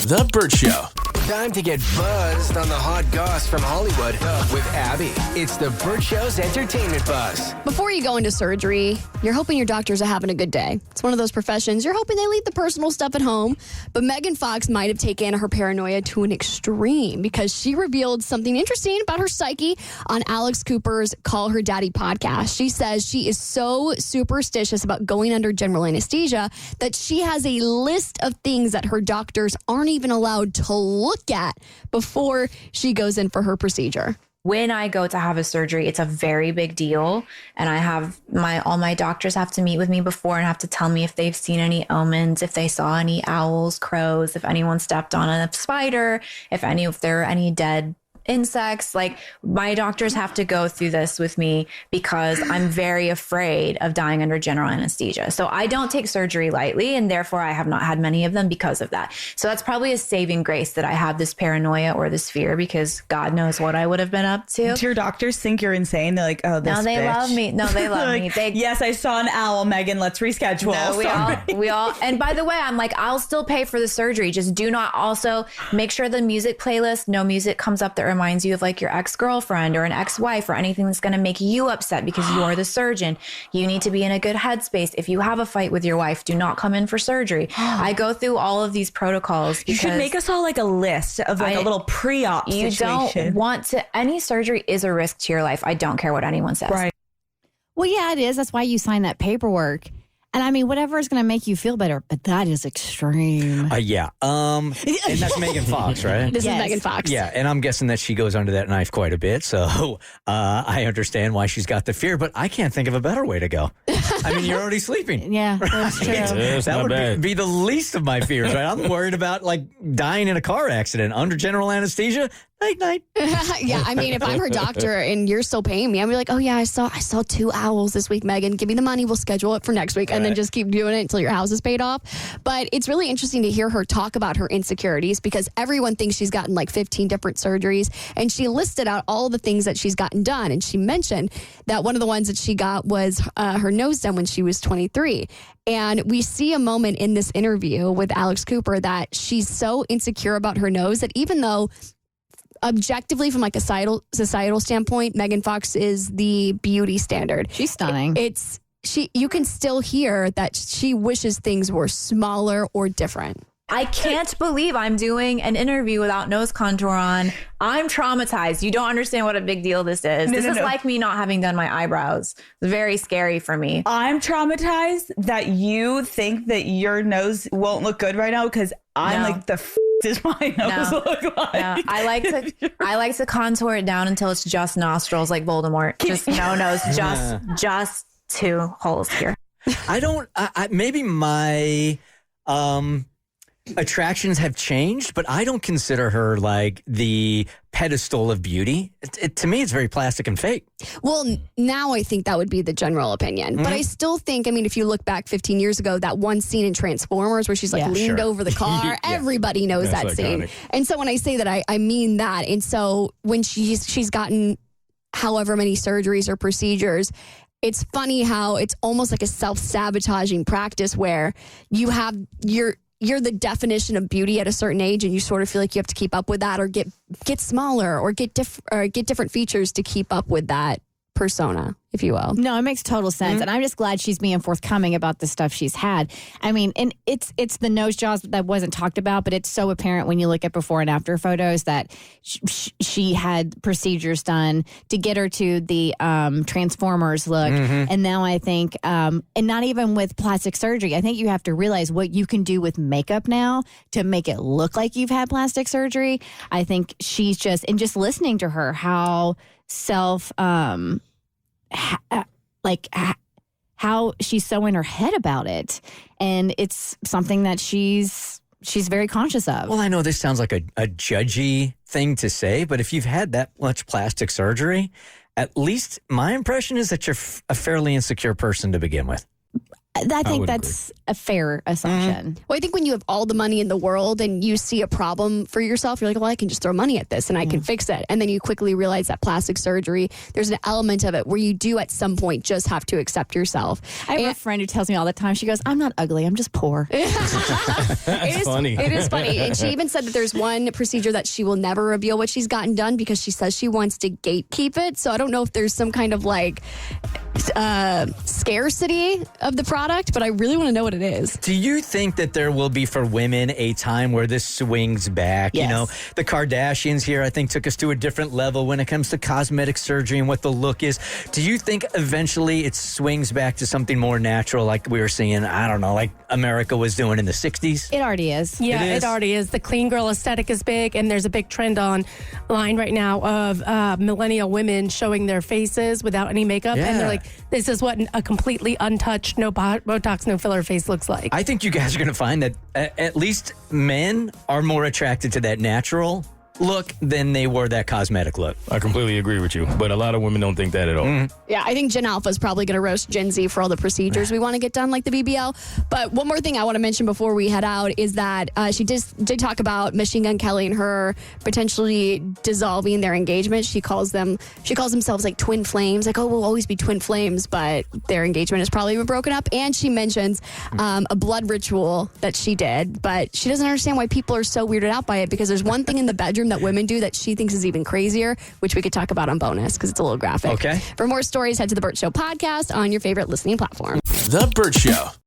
The Bert Show. Time to get buzzed on the hot goss from Hollywood with Abby. It's the Bert Show's entertainment buzz. Before you go into surgery, you're hoping your doctors are having a good day. It's one of those professions. You're hoping they leave the personal stuff at home. But Megan Fox might have taken her paranoia to an extreme because she revealed something interesting about her psyche on Alex Cooper's Call Her Daddy podcast. She says she is so superstitious about going under general anesthesia that she has a list of things that her doctors aren't even allowed to look at before she goes in for her procedure. When I go to have a surgery, it's a very big deal. And I have all my doctors have to meet with me before and have to tell me if they've seen any omens, if they saw any owls, crows, if anyone stepped on a spider, if there are any dead insects. Like, my doctors have to go through this with me because I'm very afraid of dying under general anesthesia. So I don't take surgery lightly, and therefore I have not had many of them because of that. So that's probably a saving grace that I have this paranoia or this fear, because God knows what I would have been up to. Do your doctors think you're insane? They're like, oh, this No, they bitch. love me. No, they love like, me. Yes, I saw an owl, Megan. Let's reschedule. No, we all. And by the way, I'm like, I'll still pay for the surgery. Just do not also make sure the music playlist, no music comes up that reminds you of like your ex-girlfriend or an ex-wife or anything that's going to make you upset because you are the surgeon. You need to be in a good headspace. If you have a fight with your wife, do not come in for surgery. I go through all of these protocols. You should make us all like a list of like a little pre-op situation. Don't want to. Any surgery is a risk to your life. I don't care what anyone says. Right. Well, yeah, it is. That's why you sign that paperwork. And I mean, whatever is going to make you feel better, but that is extreme. Yeah. And that's Megan Fox, right? This is Megan Fox. Yeah. And I'm guessing that she goes under that knife quite a bit. So I understand why she's got the fear, but I can't think of a better way to go. I mean, you're already sleeping. Yeah, that's true. That would be the least of my fears, right? I'm worried about like dying in a car accident under general anesthesia. Night. Yeah, I mean, if I'm her doctor and you're still paying me, I'm be like, oh yeah, I saw 2 owls this week, Megan. Give me the money. We'll schedule it for next week, and then just keep doing it until your house is paid off. But it's really interesting to hear her talk about her insecurities because everyone thinks she's gotten like 15 different surgeries, and she listed out all the things that she's gotten done, and she mentioned that one of the ones that she got was her nose done when she was 23. And we see a moment in this interview with Alex Cooper that she's so insecure about her nose that even though objectively, from like a societal standpoint, Megan Fox is the beauty standard. She's stunning. You can still hear that she wishes things were smaller or different. I can't believe I'm doing an interview without nose contour on. I'm traumatized. You don't understand what a big deal this is. This is like me not having done my eyebrows. It's very scary for me. I'm traumatized that you think that your nose won't look good right now because I'm like, the does my nose look like? No. I like to contour it down until it's just nostrils, like Voldemort. Just no nose, just 2 holes here. Maybe my attractions have changed, but I don't consider her like the pedestal of beauty. To me, it's very plastic and fake. Well, now I think that would be the general opinion. Mm-hmm. But I still think, I mean, if you look back 15 years ago, that one scene in Transformers where she's like leaned over the car, everybody knows that scene. And so when I say that, I mean that. And so when she's gotten however many surgeries or procedures, it's funny how it's almost like a self-sabotaging practice where you're the definition of beauty at a certain age, and you sort of feel like you have to keep up with that, or get smaller, or get different features to keep up with that persona, if you will. No, it makes total sense. Mm-hmm. And I'm just glad she's being forthcoming about the stuff she's had. I mean, and it's the nose jobs that wasn't talked about, but it's so apparent when you look at before and after photos that she had procedures done to get her to the Transformers look. Mm-hmm. And now I think, and not even with plastic surgery, I think you have to realize what you can do with makeup now to make it look like you've had plastic surgery. I think she's just listening to her, how how she's so in her head about it, and it's something that she's very conscious of. Well, I know this sounds like a judgy thing to say, but if you've had that much plastic surgery, at least my impression is that you're a fairly insecure person to begin with. I think that's a fair assumption. Well, I think when you have all the money in the world and you see a problem for yourself, you're like, well, I can just throw money at this and I can fix it. And then you quickly realize that plastic surgery, there's an element of it where you do at some point just have to accept yourself. I have a friend who tells me all the time, she goes, I'm not ugly, I'm just poor. That's funny. It is funny. And she even said that there's one procedure that she will never reveal what she's gotten done because she says she wants to gatekeep it. So I don't know if there's some kind of like scarcity of the product, but I really want to know what it is. Do you think that there will be for women a time where this swings back? Yes. You know, the Kardashians here, I think, took us to a different level when it comes to cosmetic surgery and what the look is. Do you think eventually it swings back to something more natural like we were seeing, I don't know, like America was doing in the 60s? It already is. Yeah, It is? it already is. The clean girl aesthetic is big, and there's a big trend online right now of millennial women showing their faces without any makeup. Yeah. And they're like, this is what a completely untouched, no Botox, no filler face looks like. I think you guys are going to find that at least men are more attracted to that natural look than they were that cosmetic look. I completely agree with you, but a lot of women don't think that at all. Yeah, I think Gen Alpha is probably going to roast Gen Z for all the procedures we want to get done, like the BBL. But one more thing I want to mention before we head out is that she did talk about Machine Gun Kelly and her potentially dissolving their engagement. She calls themselves like twin flames. Like, oh, we'll always be twin flames, but their engagement has probably been broken up. And she mentions a blood ritual that she did, but she doesn't understand why people are so weirded out by it because there's one thing in the bedroom that women do that she thinks is even crazier, which we could talk about on bonus because it's a little graphic. Okay. For more stories, head to the Bert Show podcast on your favorite listening platform. The Bert Show.